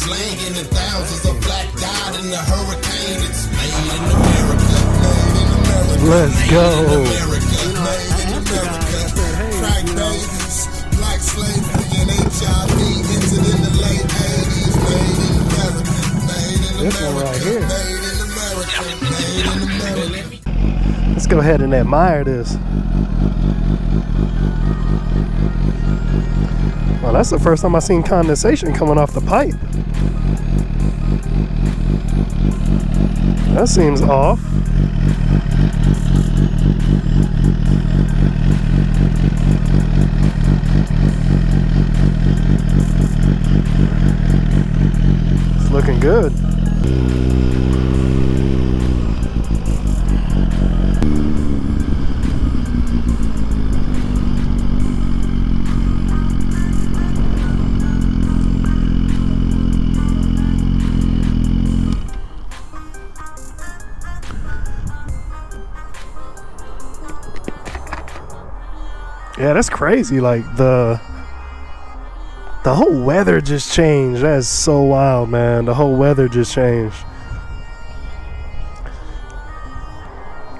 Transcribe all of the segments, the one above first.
slanging the thousands of black died in the hurricane. It's made in America, made in America. Let's go. Crack babies, black slavery and HIV entered in the late 80s. Made in America, made in This one right here. Made in America, made in America. Let's go ahead and admire this. Well, that's the first time I've seen condensation coming off the pipe. That seems off. It's looking good. Yeah, that's crazy. Like the whole weather just changed. That is so wild, man. The whole weather just changed.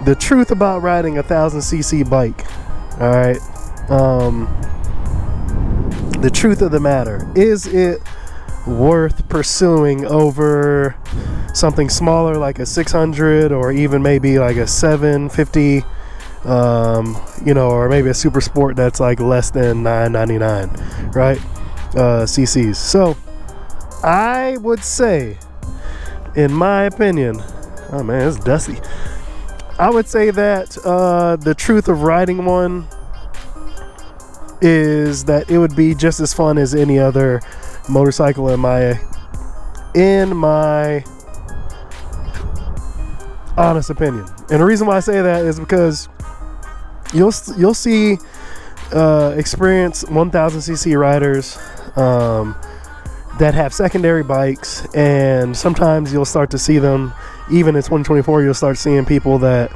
The truth about riding a 1000cc bike. All right. The truth of the matter, is it worth pursuing over something smaller like a 600 or even maybe like a 750? You know, or maybe a super sport that's like less than $9.99, right? CCs. So I would say, in my opinion, oh man, it's dusty. I would say that the truth of riding one is that it would be just as fun as any other motorcycle in my honest opinion. And the reason why I say that is because you'll see experienced 1000cc riders that have secondary bikes, and sometimes you'll start to see them even in 2024. You'll start seeing people that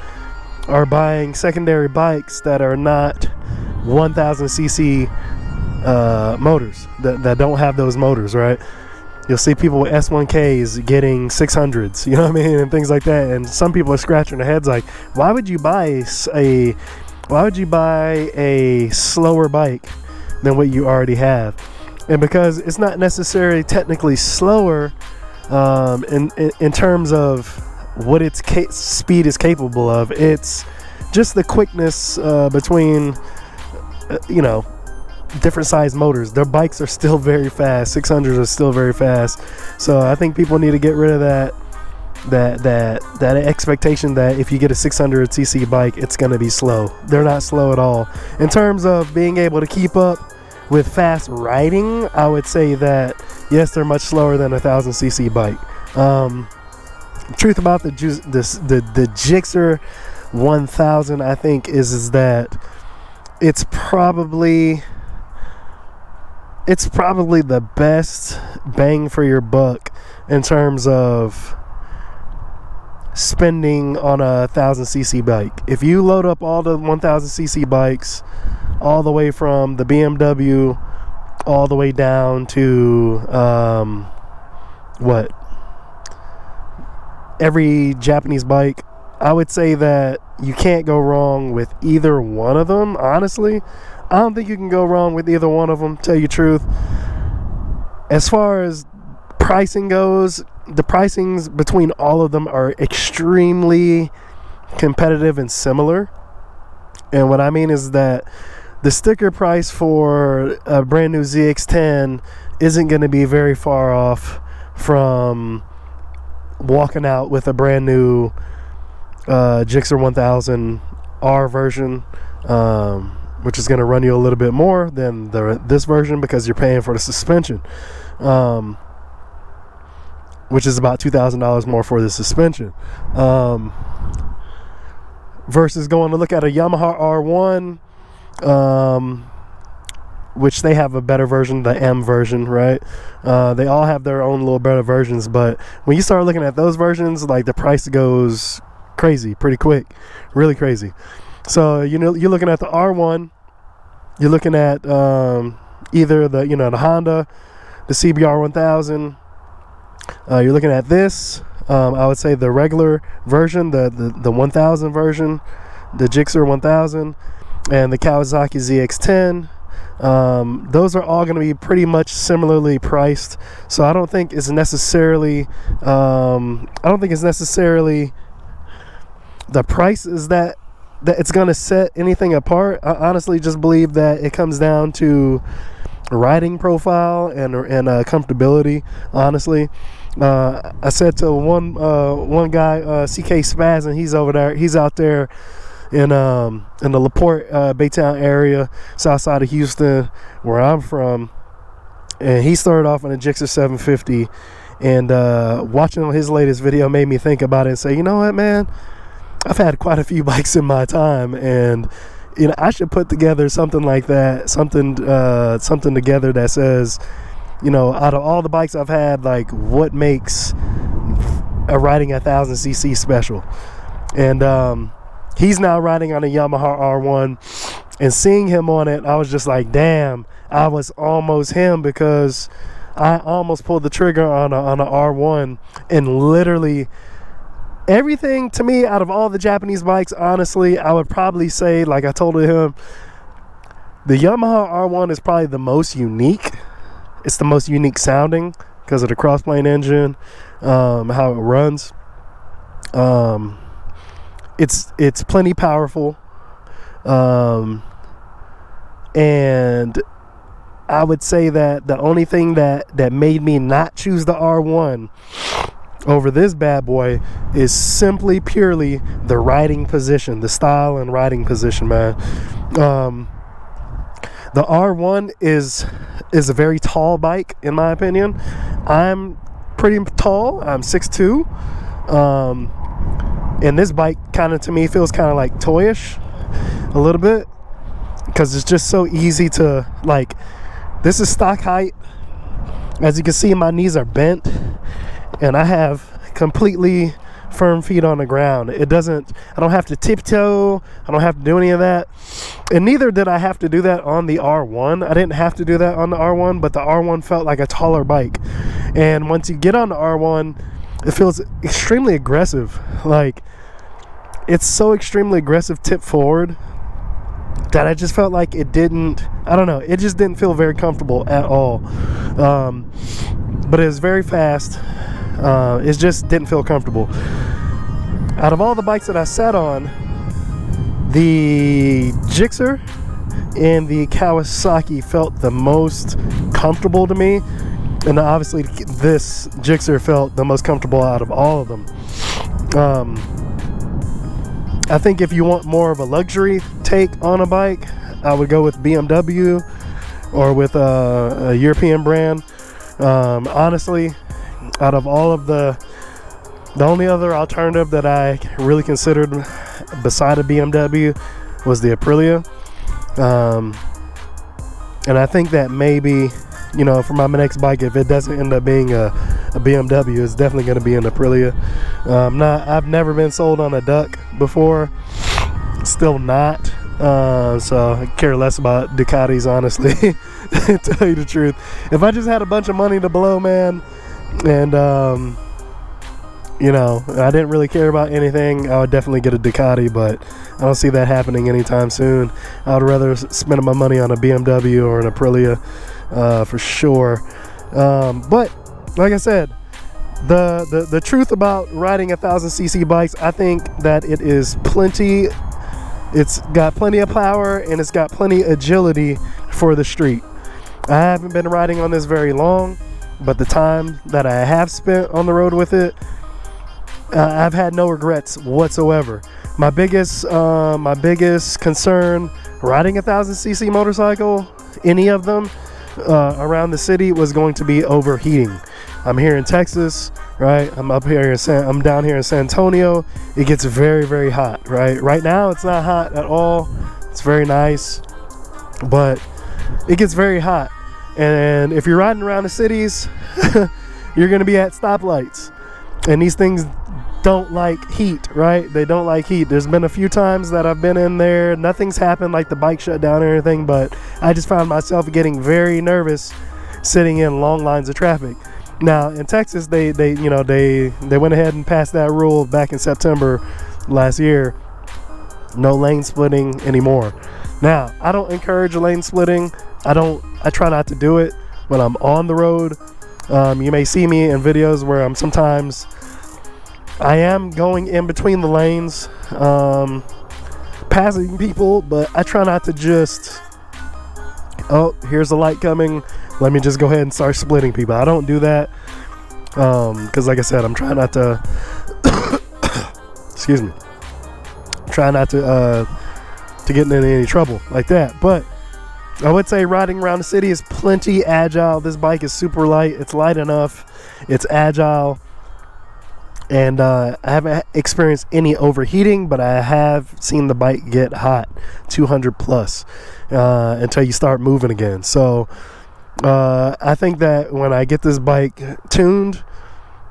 are buying secondary bikes that are not 1000cc motors, that don't have those motors, right? You'll see people with S1Ks getting 600s, you know what I mean, and things like that. And some people are scratching their heads like, why would you buy a slower bike than what you already have? And because it's not necessarily technically slower in terms of what its speed is capable of. It's just the quickness between you know, different size motors. Their bikes are still very fast. 600s are still very fast. So I think people need to get rid of that expectation that if you get a 600cc bike, it's going to be slow. They're not slow at all. In terms of being able to keep up with fast riding, I would say that yes, they're much slower than a 1000cc bike. Truth about the GSXR 1000, I think, is that it's probably the best bang for your buck in terms of spending on a 1000cc bike. If you load up all the 1000cc bikes, all the way from the BMW all the way down to every Japanese bike, I would say that you can't go wrong with either one of them. Honestly, I don't think you can go wrong with either one of them, tell you the truth. As far as pricing goes, the pricings between all of them are extremely competitive and similar. And what I mean is that the sticker price for a brand new ZX10 isn't going to be very far off from walking out with a brand new GSXR 1000 R version, which is going to run you a little bit more than this version because you're paying for the suspension, which is about $2,000 more for the suspension, versus going to look at a Yamaha R1, which they have a better version, the M version, right? They all have their own little better versions, but when you start looking at those versions, like, the price goes crazy pretty quick, really crazy. So, you know, you're looking at the R1, you're looking at either the Honda, the CBR 1000, You're looking at this. I would say the regular version, the 1000 version, the GSXR 1000, and the Kawasaki ZX10. Those are all going to be pretty much similarly priced, so I don't think it's necessarily the price is that it's going to set anything apart. I honestly just believe that it comes down to riding profile and comfortability. Honestly, I said to one guy, CK Spaz, and he's out there in the LaPorte Baytown area, south side of Houston, where I'm from, and he started off on a GSXR 750, and watching his latest video made me think about it and say, you know what, man, I've had quite a few bikes in my time, and I should put together something like that, something together that says, out of all the bikes I've had, like, what makes a riding 1000cc special. And he's now riding on a Yamaha R1, and seeing him on it, I was just like, damn, I was almost him, because I almost pulled the trigger on a R1, and literally everything to me out of all the Japanese bikes, honestly, I would probably say, like I told him, the Yamaha R1 is probably the most unique. It's the most unique sounding because of the crossplane engine, how it runs. It's plenty powerful, and I would say that the only thing that made me not choose the R1 over this bad boy is simply purely the riding position, the style and riding position, man. The R1 is a very tall bike, in my opinion. I'm pretty tall. I'm 6'2", and this bike kind of, to me, feels kind of like toyish a little bit, because it's just so easy to, like, this is stock height. As you can see, my knees are bent, and I have completely firm feet on the ground. I don't have to tiptoe. I don't have to do any of that. And neither did I have to do that on the R1. I didn't have to do that on the R1, but the R1 felt like a taller bike. And once you get on the R1, it feels extremely aggressive. Like, it's so extremely aggressive tip forward that I just felt like it just didn't feel very comfortable at all. But it was very fast. It just didn't feel comfortable. Out of all the bikes that I sat on, the GSXR and the Kawasaki felt the most comfortable to me, and obviously this GSXR felt the most comfortable out of all of them. I think if you want more of a luxury take on a bike, I would go with BMW or with a European brand. Honestly, out of all of the only other alternative that I really considered beside a BMW was the Aprilia. And I think that maybe, for my next bike, if it doesn't end up being a BMW, it's definitely going to be an Aprilia. I've never been sold on a Duck before. Still not. So I care less about Ducatis, honestly, to tell you the truth. If I just had a bunch of money to blow, man, and I didn't really care about anything, I would definitely get a Ducati, but I don't see that happening anytime soon. I would rather spend my money on a BMW or an Aprilia, for sure. But like I said, the truth about riding 1000cc bikes, I think that it's got plenty of power and it's got plenty of agility for the street. I haven't been riding on this very long, but the time that I have spent on the road with it, I've had no regrets whatsoever. My biggest concern riding 1000cc motorcycle, any of them, around the city, was going to be overheating. I'm here in Texas, right? I'm down here in San Antonio. It gets very, very hot, right? Right now, it's not hot at all. It's very nice, but it gets very hot. And if you're riding around the cities, you're going to be at stoplights. And these things don't like heat, right? They don't like heat. There's been a few times that I've been in there. Nothing's happened, like the bike shut down or anything, but I just found myself getting very nervous sitting in long lines of traffic. Now in Texas, they went ahead and passed that rule back in September last year. No lane splitting anymore. Now, I don't encourage lane splitting. I try not to do it when I'm on the road. You may see me in videos where I am going in between the lanes, passing people, but I try not to just, oh, here's a light coming, let me just go ahead and start splitting people. I don't do that, because like I said, I'm trying not to excuse me, try not to get into any trouble like that. But I would say riding around the city is plenty agile. This bike is super light. It's light enough. It's agile. And I haven't experienced any overheating, but I have seen the bike get hot, 200 plus, until you start moving again. So I think that when I get this bike tuned,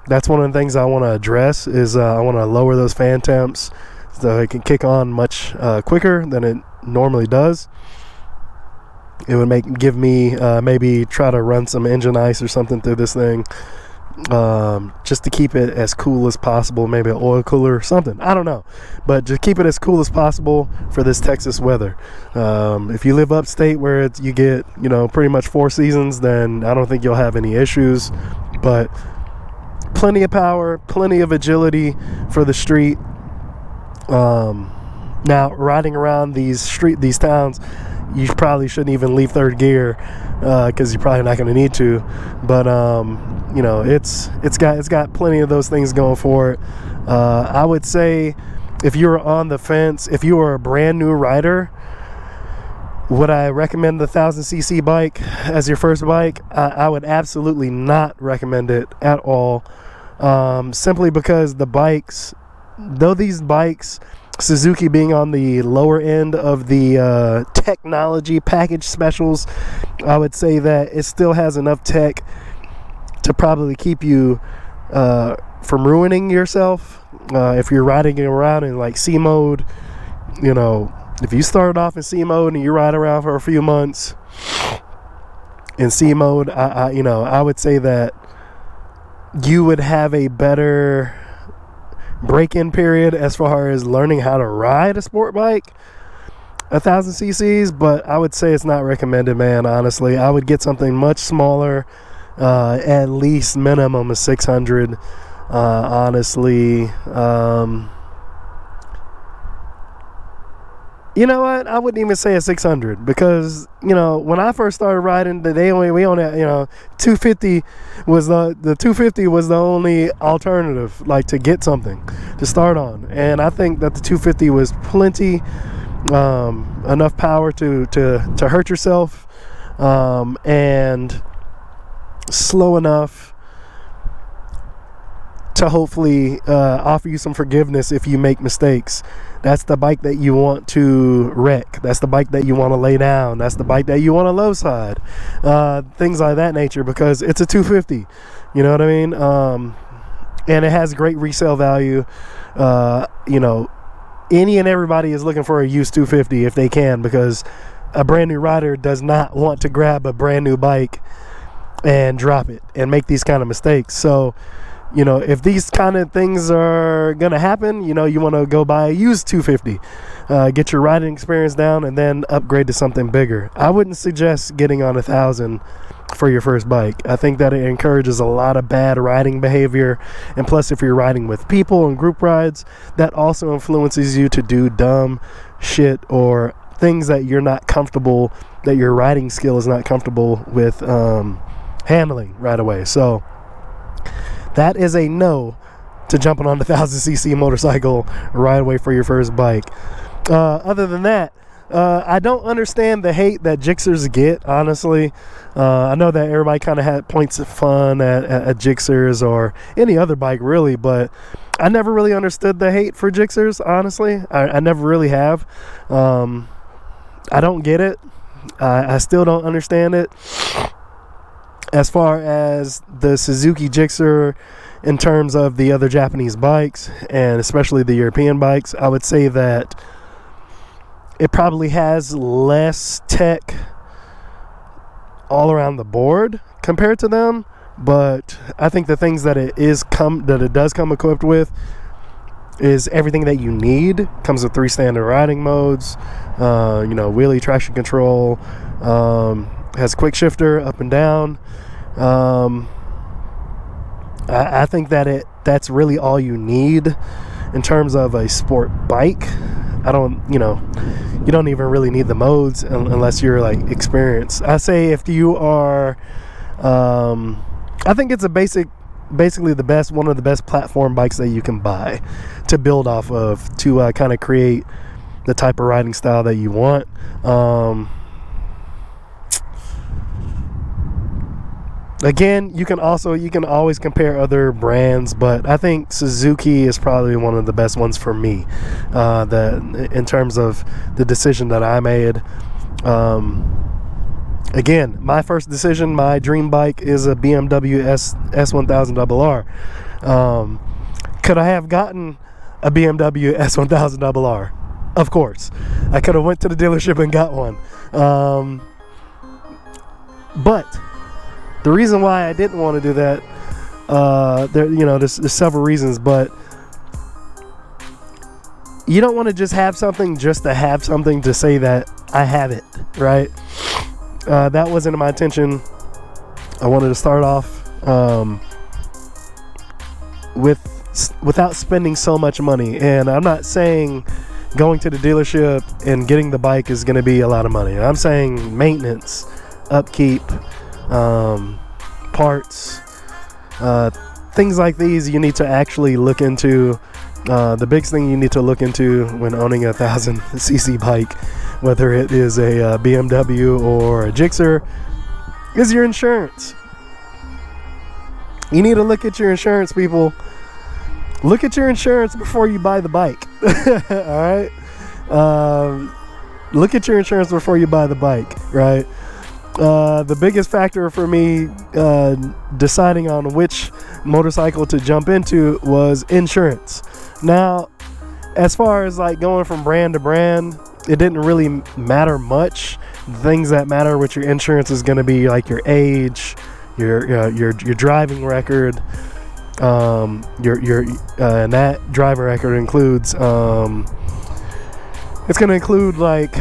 that's one of the things I want to address is I want to lower those fan temps so it can kick on much quicker than it normally does. It would give me maybe try to run some engine ice or something through this thing, just to keep it as cool as possible. Maybe an oil cooler or something, I don't know, but just keep it as cool as possible for this Texas weather. If you live upstate where you get pretty much 4 seasons, then I don't think you'll have any issues. But plenty of power, plenty of agility for the street. Now riding around these towns, you probably shouldn't even leave third gear, because you're probably not going to need to. But it's got plenty of those things going for it. I would say if you're on the fence, if you are a brand new rider, would I recommend the 1000cc bike as your first bike? I would absolutely not recommend it at all, simply because the bikes, though these bikes, Suzuki being on the lower end of the technology package specials, I would say that it still has enough tech to probably keep you from ruining yourself. If you're riding around in like C mode, if you start off in C mode and you ride around for a few months in C mode, I would say that you would have a better break-in period as far as learning how to ride a sport bike, 1000 cc's. But I would say it's not recommended, man. Honestly, I would get something much smaller, at least minimum of 600. Honestly, you know what? I wouldn't even say a 600, because when I first started riding, we only 250 was the 250 was the only alternative, like, to get something to start on. And I think that the 250 was plenty, enough power to hurt yourself, and slow enough to hopefully offer you some forgiveness if you make mistakes. That's the bike that you want to wreck. That's the bike that you want to lay down. That's the bike that you want to low side. Things like that nature, because it's a 250. You know what I mean? And it has great resale value. Any and everybody is looking for a used 250 if they can, because a brand new rider does not want to grab a brand new bike and drop it and make these kind of mistakes. So if these kind of things are gonna happen, you want to go buy a used 250, get your riding experience down, and then upgrade to something bigger. I wouldn't suggest getting on 1000 for your first bike. I think that it encourages a lot of bad riding behavior, and plus, if you're riding with people and group rides, that also influences you to do dumb shit or things that you're not comfortable, that your riding skill is not comfortable with handling right away. So that is a no to jumping on the 1000cc motorcycle right away for your first bike. Other than that, I don't understand the hate that Gixxers get, honestly. I know that everybody kind of had points of fun at Gixxers or any other bike, really, but I never really understood the hate for Gixxers, honestly. I never really have. I don't get it. I still don't understand it. As far as the Suzuki Gixxer, in terms of the other Japanese bikes, and especially the European bikes, I would say that it probably has less tech all around the board compared to them. but I think the things that it does come equipped with is everything that you need. Comes with 3 standard riding modes, wheelie traction control, has quick shifter up and down. I think that's really all you need in terms of a sport bike. You don't even really need the modes unless you're like experienced. I say if you are, I think it's basically one of the best platform bikes that you can buy to build off of to kind of create the type of riding style that you want. Again, you can always compare other brands, but I think Suzuki is probably one of the best ones for me. In terms of the decision that I made. Again, my first decision, my dream bike is a BMW S1000RR. Could I have gotten a BMW S1000RR? Of course. I could have went to the dealership and got one. But the reason why I didn't want to do that, there's several reasons, but you don't want to just have something just to have something to say that I have it, right? That wasn't my intention. I wanted to start off without spending so much money, and I'm not saying going to the dealership and getting the bike is going to be a lot of money. I'm saying maintenance, upkeep, parts, things like these you need to actually look into. The biggest thing you need to look into when owning a 1000cc bike, whether it is a BMW or a Gixxer, is your insurance. You need to look at your insurance, people. Look at your insurance before you buy the bike. All right? Look at your insurance before you buy the bike, right? The biggest factor for me deciding on which motorcycle to jump into was insurance. Now, as far as like going from brand to brand, it didn't really matter much. The things that matter with your insurance is going to be like your age, your driving record, and that driving record includes it's going to include like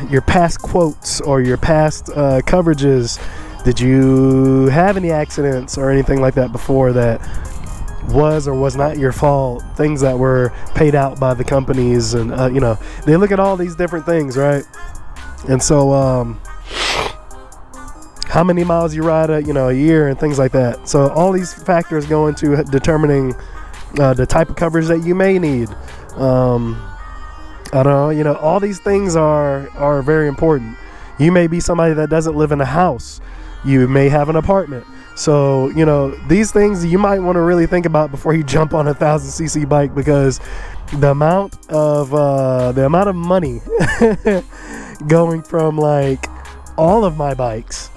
your past quotes or your past coverages. Did you have any accidents or anything like that before that was or was not your fault? Things that were paid out by the companies, and they look at all these different things, right? And so how many miles you ride a year and things like that. So all these factors go into determining the type of coverage that you may need. I don't know, all these things are very important. You may be somebody that doesn't live in a house. You may have an apartment. So, these things you might want to really think about before you jump on a 1000cc bike, because the amount of money going from like all of my bikes,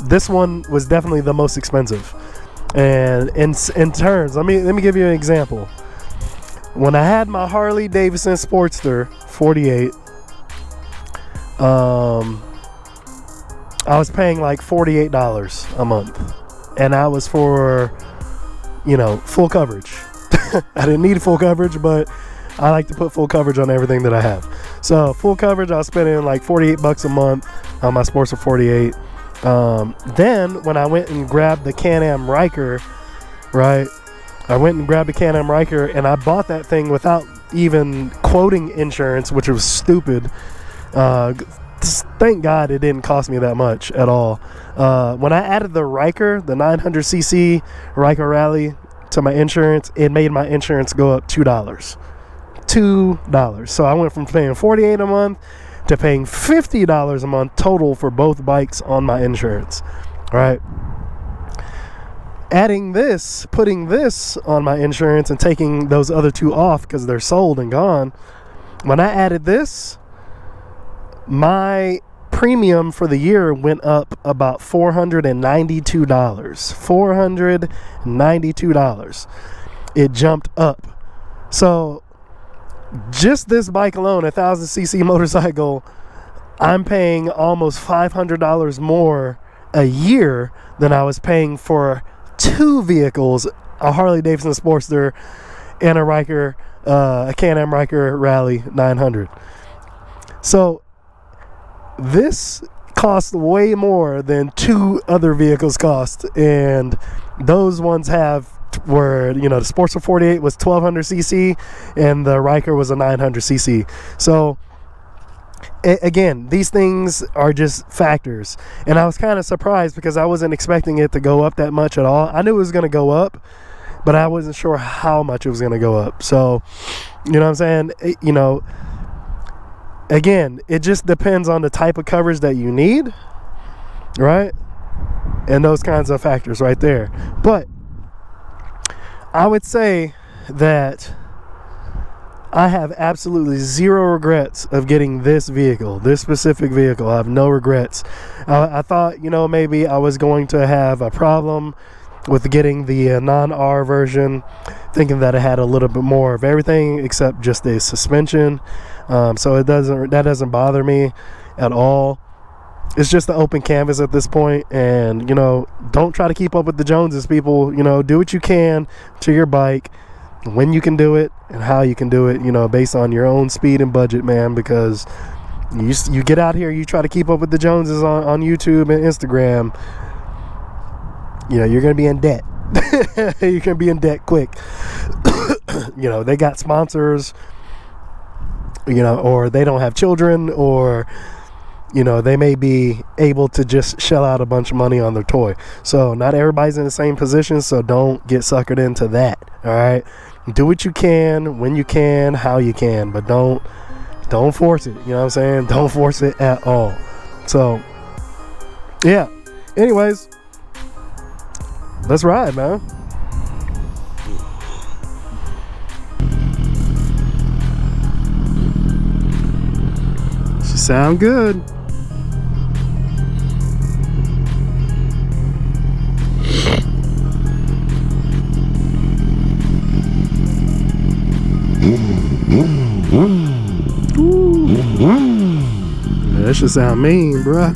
this one was definitely the most expensive. And in terms, let me give you an example. When I had my Harley Davidson Sportster 48, I was paying like $48 a month, and I was for full coverage. I didn't need full coverage, but I like to put full coverage on everything that I have. So full coverage, I was spending like $48 a month on my Sportster 48. Then when I went and grabbed the Can-Am Ryker, right? I went and grabbed a Can-Am Ryker, and I bought that thing without even quoting insurance, which was stupid. Thank God it didn't cost me that much at all. When I added the Ryker, the 900cc Ryker Rally, to my insurance, it made my insurance go up $2. So I went from paying $48 a month to paying $50 a month total for both bikes on my insurance. All right. Putting this on my insurance and taking those other two off because they're sold and gone. When I added this, my premium for the year went up about $492. $492. It jumped up. So just this bike alone, a 1000cc motorcycle, I'm paying almost $500 more a year than I was paying for 2 vehicles, a Harley Davidson Sportster and a Ryker, a Can-Am Ryker Rally 900. So this cost way more than 2 other vehicles cost, and those ones were, you know, the Sportster 48 was 1200cc and the Ryker was a 900cc. So again, these things are just factors, and I was kind of surprised because I wasn't expecting it to go up that much at all. I knew it was going to go up, but I wasn't sure how much it was going to go up. So, you know what I'm saying? You know, again, it just depends on the type of coverage that you need, right? And those kinds of factors right there. But I would say that I have absolutely zero regrets of getting this vehicle, this specific vehicle. I have no regrets. I thought, you know, maybe I was going to have a problem with getting the non-R version, thinking that it had a little bit more of everything except just the suspension. So that doesn't bother me at all. It's just the open canvas at this point, and, you know, don't try to keep up with the Joneses, people. You know, do what you can to your bike when you can do it and how you can do it, you know, based on your own speed and budget, man, because you get out here, you try to keep up with the Joneses on YouTube and Instagram, you know, you're going to be in debt. You're going to be in debt quick. You know, they got sponsors, you know, or they don't have children, or, you know, they may be able to just shell out a bunch of money on their toy. So not everybody's in the same position, so don't get suckered into that. All right, do what you can, when you can, how you can, but don't force it. You know what I'm saying? Don't force it at all. So yeah, anyways, let's ride, man. She sound good. That should sound mean, bruh.